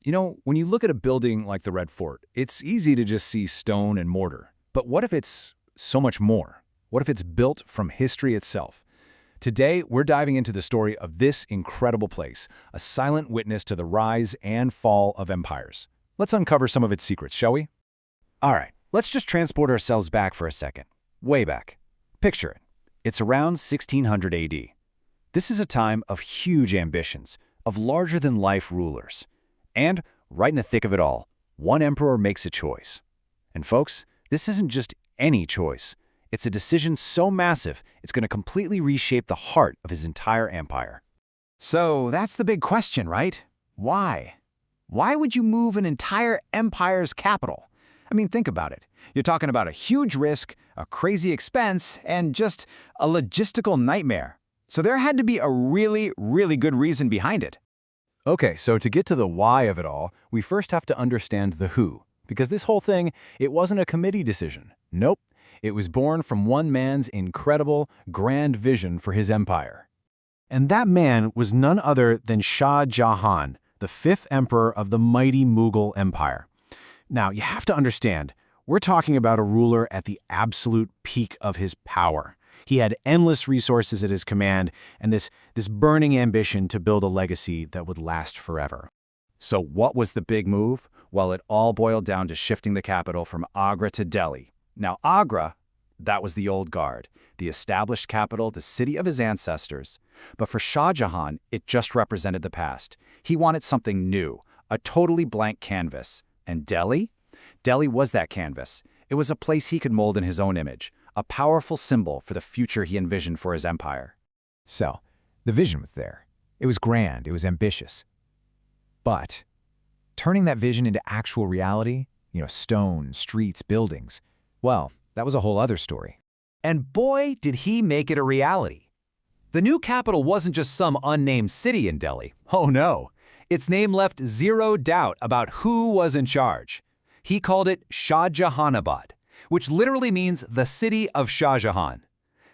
When you look at a building like the Red Fort, it's easy to just see stone and mortar. But what if it's so much more? What if it's built from history itself? Today, we're diving into the story of this incredible place, a silent witness to the rise and fall of empires. Let's uncover some of its secrets, shall we? All right, let's just transport ourselves back for a second. Way back. Picture it. It's around 1600 AD. This is a time of huge ambitions, of larger-than-life rulers. And, right in the thick of it all, one emperor makes a choice. And folks, this isn't just any choice. It's a decision so massive, it's going to completely reshape the heart of his entire empire. So that's the big question, right? Why? Why would you move an entire empire's capital? I mean, think about it. You're talking about a huge risk, a crazy expense, and just a logistical nightmare. So there had to be a really, really good reason behind it. Okay, so to get to the why of it all, we first have to understand the who. Because this whole thing, it wasn't a committee decision. Nope. It was born from one man's incredible, grand vision for his empire. And that man was none other than Shah Jahan, the fifth emperor of the mighty Mughal Empire. Now, you have to understand, we're talking about a ruler at the absolute peak of his power. He had endless resources at his command and this burning ambition to build a legacy that would last forever. So what was the big move? Well, it all boiled down to shifting the capital from Agra to Delhi. Now, Agra, that was the old guard, the established capital, the city of his ancestors. But for Shah Jahan, it just represented the past. He wanted something new, a totally blank canvas. And Delhi? Delhi was that canvas. It was a place he could mold in his own image, a powerful symbol for the future he envisioned for his empire. So, the vision was there. It was grand, it was ambitious. But turning that vision into actual reality, stone, streets, buildings, well, that was a whole other story. And boy, did he make it a reality. The new capital wasn't just some unnamed city in Delhi. Oh no. Its name left zero doubt about who was in charge. He called it Shah Jahanabad, which literally means the city of Shah Jahan.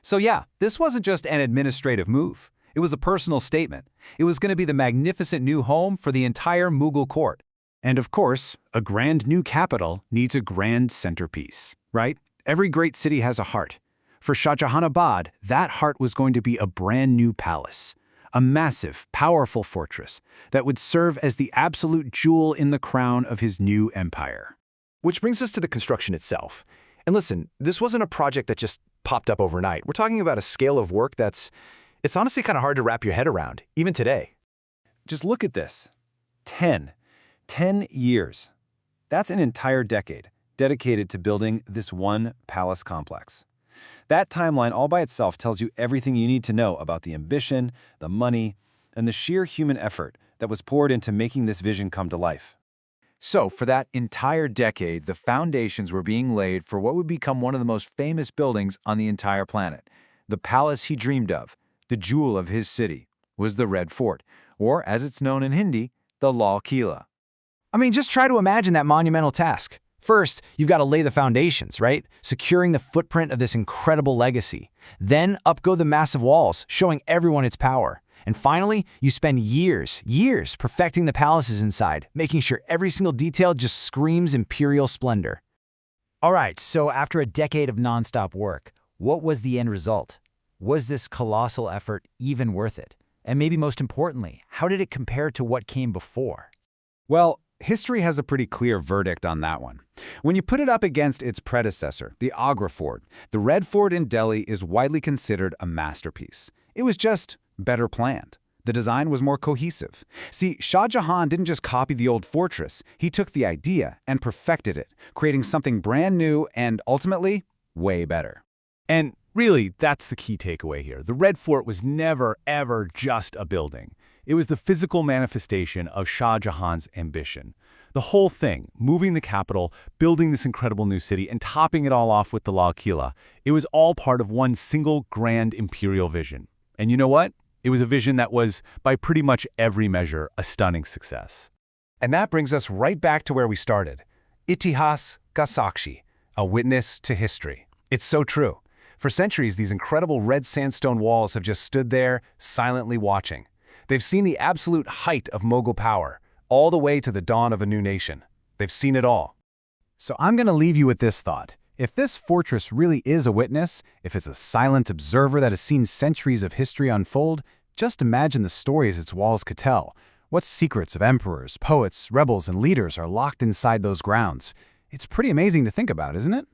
So yeah, this wasn't just an administrative move. It was a personal statement. It was going to be the magnificent new home for the entire Mughal court. And of course, a grand new capital needs a grand centerpiece, right? Every great city has a heart. For Shah Jahanabad, that heart was going to be a brand new palace, a massive, powerful fortress that would serve as the absolute jewel in the crown of his new empire. Which brings us to the construction itself. And listen, this wasn't a project that just popped up overnight. We're talking about a scale of work it's honestly kind of hard to wrap your head around, even today. Just look at this. 10 years. That's an entire decade dedicated to building this one palace complex. That timeline all by itself tells you everything you need to know about the ambition, the money, and the sheer human effort that was poured into making this vision come to life. So, for that entire decade, the foundations were being laid for what would become one of the most famous buildings on the entire planet. The palace he dreamed of, the jewel of his city, was the Red Fort, or as it's known in Hindi, the Lal Kila. I mean, just try to imagine that monumental task. First, you've got to lay the foundations, right? Securing the footprint of this incredible legacy. Then up go the massive walls, showing everyone its power. And finally, you spend years perfecting the palaces inside, making sure every single detail just screams imperial splendor. All right, so after a decade of nonstop work, what was the end result? Was this colossal effort even worth it? And maybe most importantly, how did it compare to what came before? Well, history has a pretty clear verdict on that one. When you put it up against its predecessor, the Agra Fort, the Red Fort in Delhi is widely considered a masterpiece. It was just better planned. The design was more cohesive. See, Shah Jahan didn't just copy the old fortress. He took the idea and perfected it, creating something brand new and, ultimately, way better. And really, that's the key takeaway here. The Red Fort was never, ever just a building. It was the physical manifestation of Shah Jahan's ambition. The whole thing, moving the capital, building this incredible new city, and topping it all off with the Lal Kila, it was all part of one single grand imperial vision. And you know what? It was a vision that was, by pretty much every measure, a stunning success. And that brings us right back to where we started. Itihas ka Sakshi, a witness to history. It's so true. For centuries, these incredible red sandstone walls have just stood there, silently watching. They've seen the absolute height of Mughal power, all the way to the dawn of a new nation. They've seen it all. So I'm going to leave you with this thought. If this fortress really is a witness, if it's a silent observer that has seen centuries of history unfold, just imagine the stories its walls could tell. What secrets of emperors, poets, rebels, and leaders are locked inside those grounds? It's pretty amazing to think about, isn't it?